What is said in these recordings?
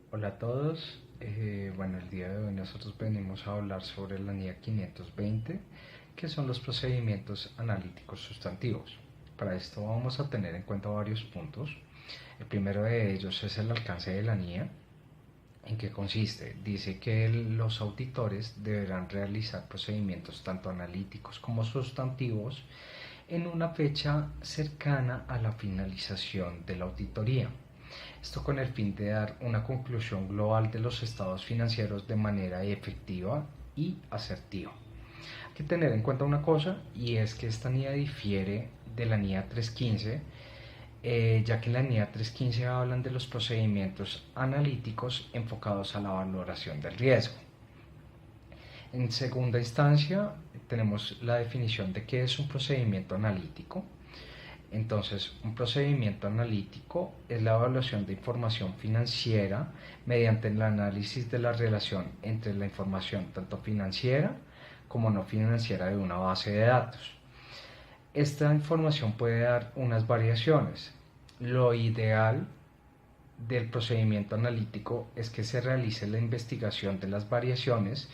Hola a todos. Bueno, el día de hoy nosotros venimos a hablar sobre la NIA 520, que son los procedimientos analíticos sustantivos. Para esto vamos a tener en cuenta varios puntos. El primero de ellos es el alcance de la NIA. ¿En qué consiste? Dice que los auditores deberán realizar procedimientos tanto analíticos como sustantivos en una fecha cercana a la finalización de la auditoría. Esto con el fin de dar una conclusión global de los estados financieros de manera efectiva y asertiva. Hay que tener en cuenta una cosa, y es que esta NIA difiere de la NIA 315, ya que en la NIA 315 hablan de los procedimientos analíticos enfocados a la valoración del riesgo. En segunda instancia, tenemos la definición de qué es un procedimiento analítico. Entonces, un procedimiento analítico es la evaluación de información financiera mediante el análisis de la relación entre la información tanto financiera como no financiera de una base de datos. Esta información puede dar unas variaciones. Lo ideal del procedimiento analítico es que se realice la investigación de las variaciones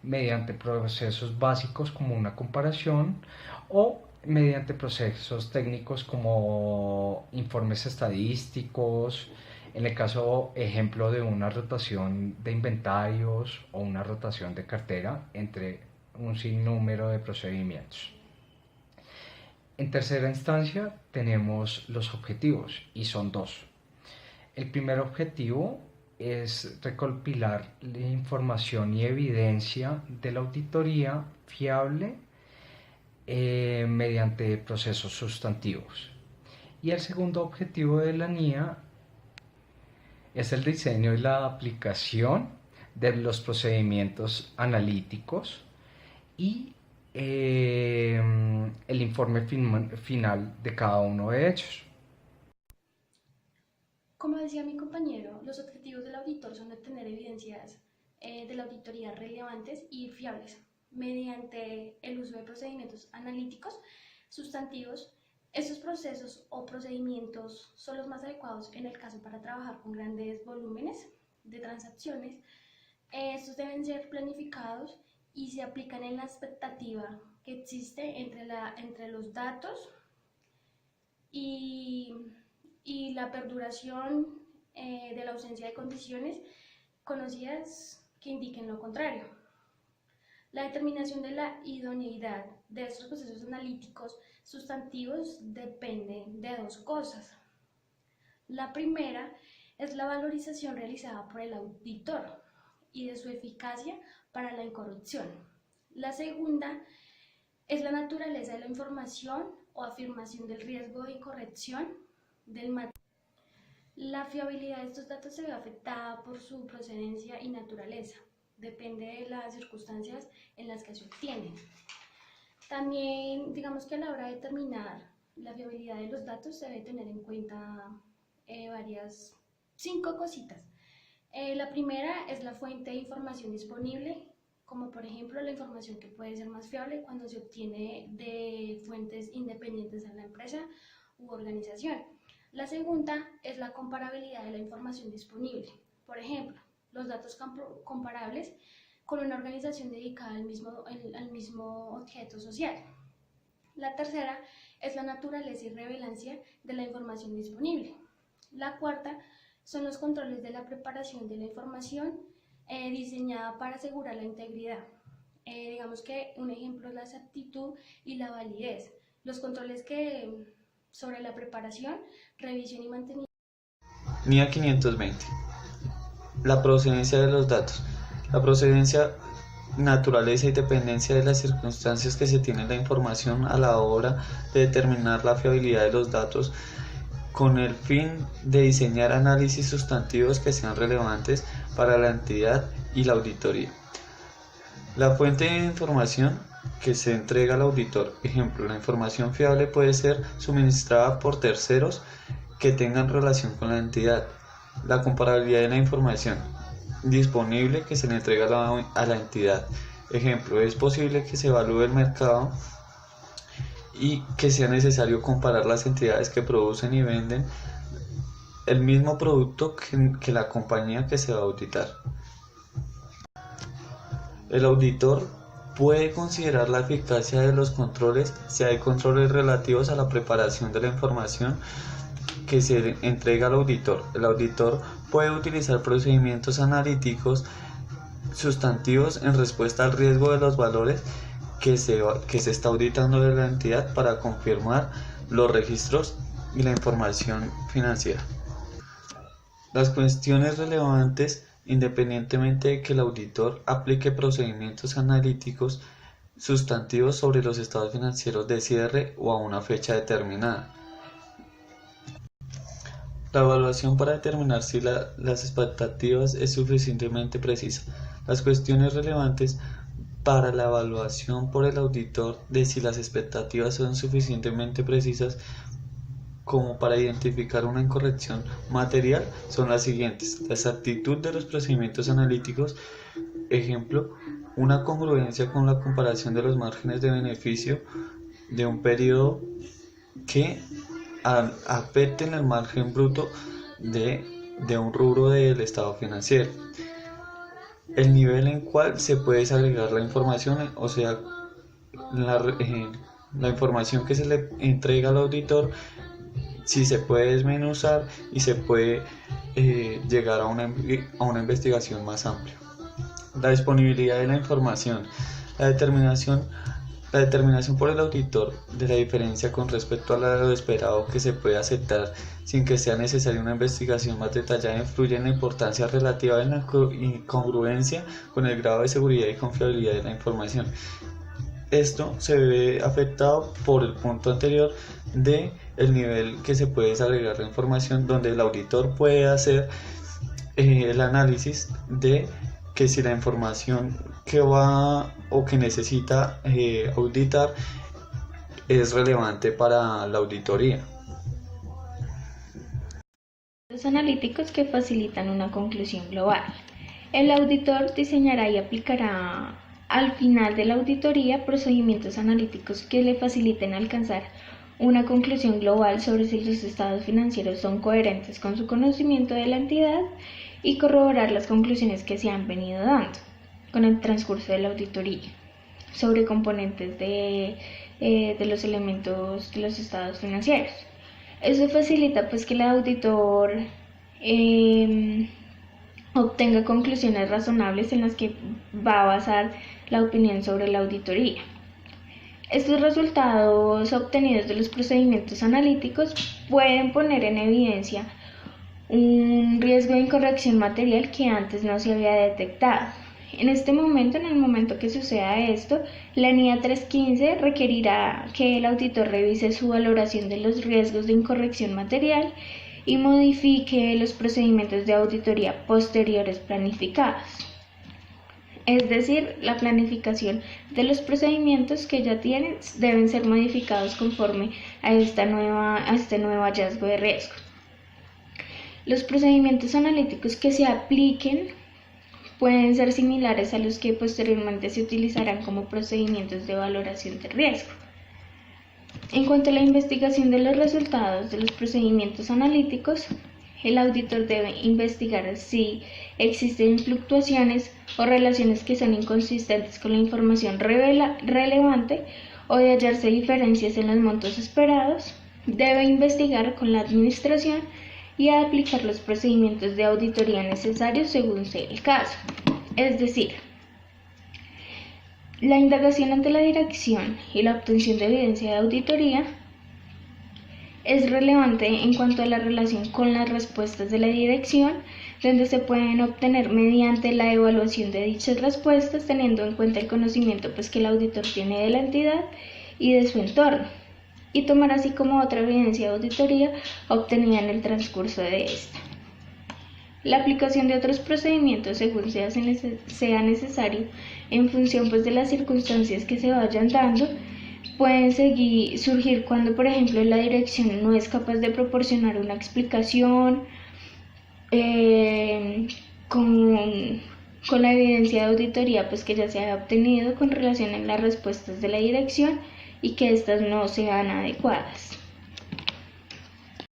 mediante procesos básicos como una comparación o mediante procesos técnicos como informes estadísticos, en el caso ejemplo de una rotación de inventarios o una rotación de cartera, entre un sinnúmero de procedimientos. En tercera instancia tenemos los objetivos, y son dos. El primer objetivo es recopilar la información y evidencia de la auditoría fiable mediante procesos sustantivos. Y el segundo objetivo de la NIA es el diseño y la aplicación de los procedimientos analíticos y el informe final de cada uno de ellos. Como decía mi compañero, los objetivos del auditor son obtener evidencias de la auditoría relevantes y fiables mediante el uso de procedimientos analíticos sustantivos. Estos procesos o procedimientos son los más adecuados en el caso para trabajar con grandes volúmenes de transacciones. Estos deben ser planificados y se aplican en la expectativa que existe entre los datos y la perduración de la ausencia de condiciones conocidas que indiquen lo contrario. La determinación de la idoneidad de estos procesos analíticos sustantivos depende de dos cosas. La primera es la valorización realizada por el auditor y de su eficacia para la incorrupción. La segunda es la naturaleza de la información o afirmación del riesgo de incorrección del material. La fiabilidad de estos datos se ve afectada por su procedencia y naturaleza. Depende de las circunstancias en las que se obtienen. También, digamos que a la hora de determinar la fiabilidad de los datos se debe tener en cuenta varias 5 cositas. La primera es la fuente de información disponible, como por ejemplo la información que puede ser más fiable cuando se obtiene de fuentes independientes de la empresa u organización. La segunda es la comparabilidad de la información disponible. Por ejemplo, los datos comparables con una organización dedicada al mismo objeto social. La tercera es la naturaleza y relevancia de la información disponible. La cuarta son los controles de la preparación de la información diseñada para asegurar la integridad. Digamos que un ejemplo es la exactitud y la validez. Los controles sobre la preparación, revisión y mantenimiento. NIA 520. La procedencia de los datos. La procedencia, naturaleza y dependencia de las circunstancias que se tiene la información a la hora de determinar la fiabilidad de los datos con el fin de diseñar análisis sustantivos que sean relevantes para la entidad y la auditoría. La fuente de información que se entrega al auditor. Ejemplo, la información fiable puede ser suministrada por terceros que tengan relación con la entidad. La comparabilidad de la información disponible que se le entrega a la entidad. Ejemplo, es posible que se evalúe el mercado y que sea necesario comparar las entidades que producen y venden el mismo producto que la compañía que se va a auditar. El auditor puede considerar la eficacia de los controles si hay controles relativos a la preparación de la información que se entrega al auditor. El auditor puede utilizar procedimientos analíticos sustantivos en respuesta al riesgo de los valores que se está auditando de la entidad para confirmar los registros y la información financiera. Las cuestiones relevantes, independientemente de que el auditor aplique procedimientos analíticos sustantivos sobre los estados financieros de cierre o a una fecha determinada. La evaluación para determinar si las expectativas es suficientemente precisa. Las cuestiones relevantes para la evaluación por el auditor de si las expectativas son suficientemente precisas como para identificar una incorrección material son las siguientes: la exactitud de los procedimientos analíticos, ejemplo, una congruencia con la comparación de los márgenes de beneficio de un periodo que afecten el margen bruto de un rubro del estado financiero, el nivel en cual se puede desagregar la información, o sea, la información que se le entrega al auditor, si se puede desmenuzar y se puede llegar a una investigación más amplia. La disponibilidad de la información, la determinación por el auditor de la diferencia con respecto a lo esperado que se puede aceptar sin que sea necesaria una investigación más detallada influye en la importancia relativa de la incongruencia con el grado de seguridad y confiabilidad de la información. Esto se ve afectado por el punto anterior de el nivel que se puede desagregar la información, donde el auditor puede hacer el análisis de que si la información que va o que necesita auditar es relevante para la auditoría. Los analíticos que facilitan una conclusión global. El auditor diseñará y aplicará al final de la auditoría procedimientos analíticos que le faciliten alcanzar una conclusión global sobre si los estados financieros son coherentes con su conocimiento de la entidad y corroborar las conclusiones que se han venido dando con el transcurso de la auditoría sobre componentes de los elementos de los estados financieros. Eso facilita pues que el auditor obtenga conclusiones razonables en las que va a basar la opinión sobre la auditoría. Estos resultados obtenidos de los procedimientos analíticos pueden poner en evidencia un riesgo de incorrección material que antes no se había detectado. En el momento que suceda esto, la NIA 315 requerirá que el auditor revise su valoración de los riesgos de incorrección material y modifique los procedimientos de auditoría posteriores planificados. Es decir, la planificación de los procedimientos que ya tienen deben ser modificados conforme a este nuevo hallazgo de riesgo. Los procedimientos analíticos que se apliquen pueden ser similares a los que posteriormente se utilizarán como procedimientos de valoración de riesgo. En cuanto a la investigación de los resultados de los procedimientos analíticos, el auditor debe investigar si existen fluctuaciones o relaciones que son inconsistentes con la información relevante o de hallarse diferencias en los montos esperados. Debe investigar con la administración y aplicar los procedimientos de auditoría necesarios según sea el caso. Es decir, la indagación ante la dirección y la obtención de evidencia de auditoría es relevante en cuanto a la relación con las respuestas de la dirección, donde se pueden obtener mediante la evaluación de dichas respuestas, teniendo en cuenta el conocimiento que el auditor tiene de la entidad y de su entorno, y tomar así como otra evidencia de auditoría obtenida en el transcurso de esta. La aplicación de otros procedimientos según sea necesario en función de las circunstancias que se vayan dando pueden surgir cuando, por ejemplo, la dirección no es capaz de proporcionar una explicación con la evidencia de auditoría que ya se ha obtenido con relación a las respuestas de la dirección y que éstas no sean adecuadas.